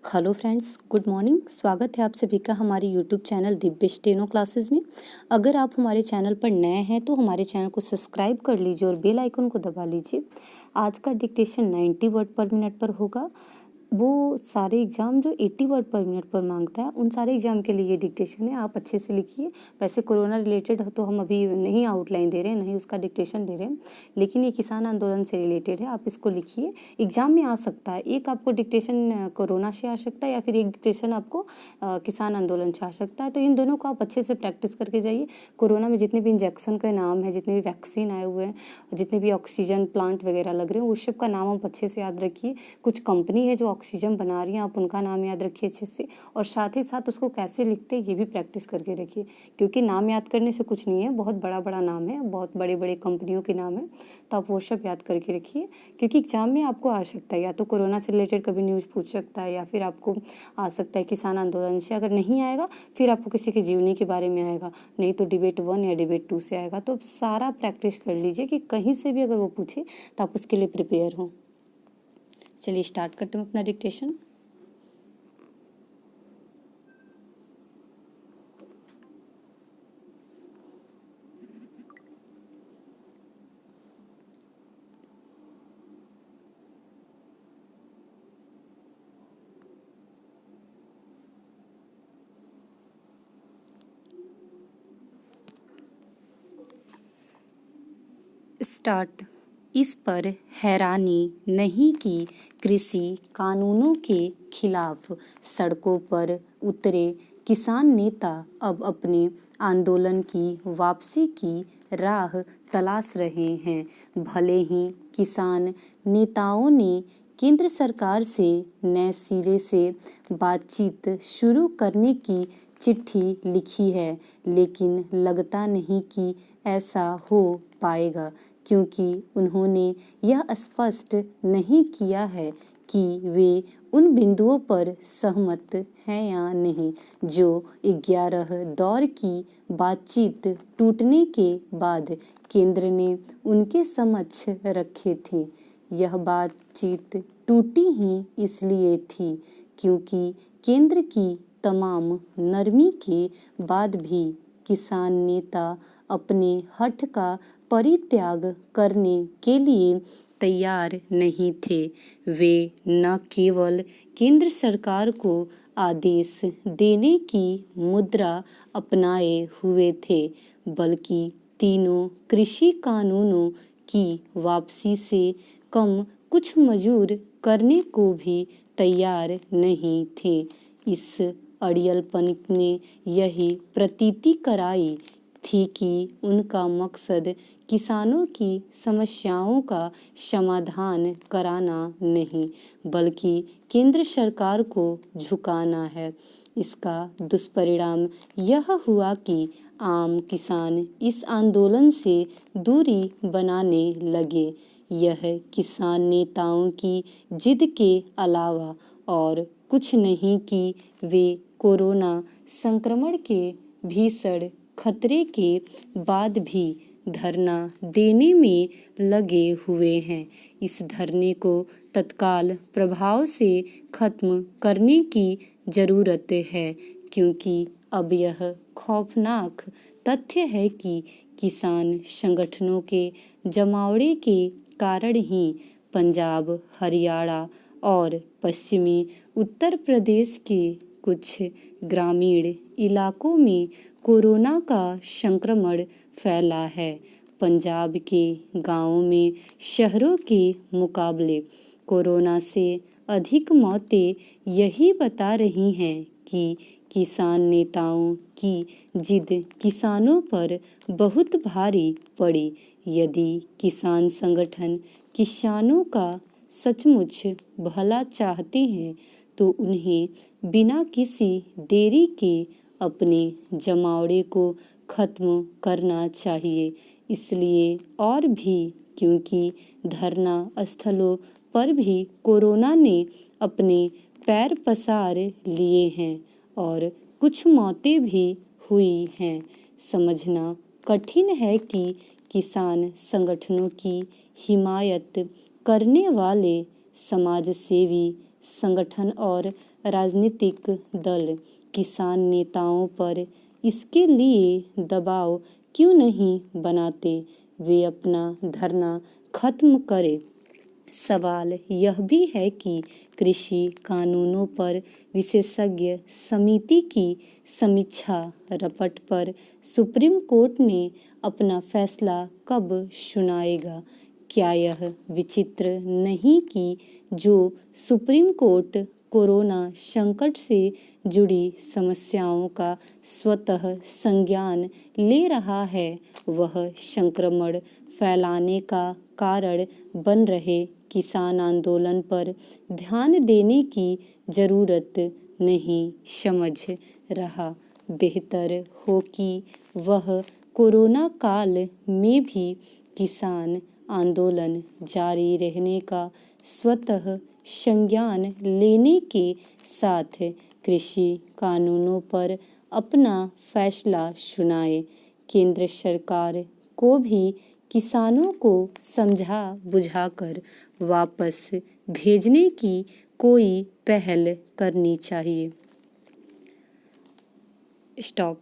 Hello friends, good morning. स्वागत है आप सभी का हमारे YouTube channel Divya steno classes में। अगर आप हमारे चैनल पर नए हैं तो हमारे चैनल को सब्सक्राइब कर लीजिए और बेल आइकन को दबा लीजिए। आज का डिक्टेशन 90 वर्ड पर मिनट पर होगा। वो सारे एग्ज़ाम जो 80 वर्ड पर मिनट पर मांगता है उन सारे एग्ज़ाम के लिए ये डिक्टेशन है। आप अच्छे से लिखिए। वैसे कोरोना रिलेटेड तो हम अभी नहीं आउटलाइन दे रहे हैं, नहीं उसका डिक्टेशन दे रहे हैं, लेकिन ये किसान आंदोलन से रिलेटेड है। आप इसको लिखिए, एग्ज़ाम में आ सकता है। एक आपको डिक्टेशन कोरोना से आ सकता है या फिर एक डिक्टेशन आपको किसान आंदोलन से आ सकता है। तो इन दोनों को आप अच्छे से प्रैक्टिस करके जाइए। कोरोना में जितने भी इंजेक्शन के नाम है, जितने भी वैक्सीन आए हुए हैं, जितने भी ऑक्सीजन प्लांट वगैरह लग रहे हैं, उस सब का नाम आप अच्छे से याद रखिए। कुछ कंपनी है जो ऑक्सीजन बना रही हैं, आप उनका नाम याद रखिए अच्छे से, और साथ ही साथ उसको कैसे लिखते हैं ये भी प्रैक्टिस करके रखिए। क्योंकि नाम याद करने से कुछ नहीं है, बहुत बड़ा बड़ा नाम है, बहुत बड़े बड़े कंपनियों के नाम है, तो आप वो सब याद करके रखिए। क्योंकि एग्जाम में आपको आ सकता है, या तो कोरोना से रिलेटेड कभी न्यूज़ पूछ सकता है, या फिर आपको आ सकता है किसान आंदोलन से। अगर नहीं आएगा फिर आपको किसी की जीवनी के बारे में आएगा, नहीं तो डिबेट 1 या डिबेट 2 से आएगा। तो सारा प्रैक्टिस कर लीजिए कि कहीं से भी अगर वो पूछे तो आप उसके लिए प्रिपेयर हों। चलिए स्टार्ट करते हैं अपना डिक्टेशन। स्टार्ट। इस पर हैरानी नहीं कि कृषि कानूनों के खिलाफ सड़कों पर उतरे किसान नेता अब अपने आंदोलन की वापसी की राह तलाश रहे हैं। भले ही किसान नेताओं ने केंद्र सरकार से नए सिरे से बातचीत शुरू करने की चिट्ठी लिखी है, लेकिन लगता नहीं कि ऐसा हो पाएगा, क्योंकि उन्होंने यह स्पष्ट नहीं किया है कि वे उन बिंदुओं पर सहमत हैं या नहीं जो 11 दौर की बातचीत टूटने के बाद केंद्र ने उनके समक्ष रखे थे। यह बातचीत टूटी ही इसलिए थी क्योंकि केंद्र की तमाम नरमी के बाद भी किसान नेता अपने हठ का परित्याग करने के लिए तैयार नहीं थे। वे न केवल केंद्र सरकार को आदेश देने की मुद्रा अपनाए हुए थे, बल्कि तीनों कृषि कानूनों की वापसी से कम कुछ मंजूर करने को भी तैयार नहीं थे। इस अड़ियलपन ने यही प्रतीति कराई थी कि उनका मकसद किसानों की समस्याओं का समाधान कराना नहीं, बल्कि केंद्र सरकार को झुकाना है। इसका दुष्परिणाम यह हुआ कि आम किसान इस आंदोलन से दूरी बनाने लगे। यह किसान नेताओं की जिद के अलावा और कुछ नहीं कि वे कोरोना संक्रमण के भीषण खतरे के बाद भी धरना देने में लगे हुए हैं। इस धरने को तत्काल प्रभाव से खत्म करने की ज़रूरत है, क्योंकि अब यह खौफनाक तथ्य है कि किसान संगठनों के जमावड़े के कारण ही पंजाब, हरियाणा और पश्चिमी उत्तर प्रदेश के कुछ ग्रामीण इलाकों में कोरोना का संक्रमण फैला है। पंजाब के गांवों में शहरों के मुकाबले कोरोना से अधिक मौतें यही बता रही हैं कि किसान नेताओं की जिद किसानों पर बहुत भारी पड़ी। यदि किसान संगठन किसानों का सचमुच भला चाहते हैं तो उन्हें बिना किसी देरी के अपने जमावड़े को खत्म करना चाहिए। इसलिए और भी क्योंकि धरना स्थलों पर भी कोरोना ने अपने पैर पसार लिए हैं और कुछ मौतें भी हुई हैं। समझना कठिन है कि किसान संगठनों की हिमायत करने वाले समाजसेवी संगठन और राजनीतिक दल किसान नेताओं पर इसके लिए दबाव क्यों नहीं बनाते? वे अपना धरना खत्म करें। सवाल यह भी है कि कृषि कानूनों पर विशेषज्ञ समिति की समीक्षा रिपोर्ट पर सुप्रीम कोर्ट ने अपना फैसला कब सुनाएगा? क्या यह विचित्र नहीं कि जो सुप्रीम कोर्ट कोरोना संकट से जुड़ी समस्याओं का स्वतः संज्ञान ले रहा है, वह संक्रमण फैलाने का कारण बन रहे किसान आंदोलन पर ध्यान देने की जरूरत नहीं समझ रहा? बेहतर हो कि वह कोरोना काल में भी किसान आंदोलन जारी रहने का स्वतः संज्ञान लेने के साथ कृषि कानूनों पर अपना फैसला सुनाए। केंद्र सरकार को भी किसानों को समझा बुझाकर वापस भेजने की कोई पहल करनी चाहिए। स्टॉप।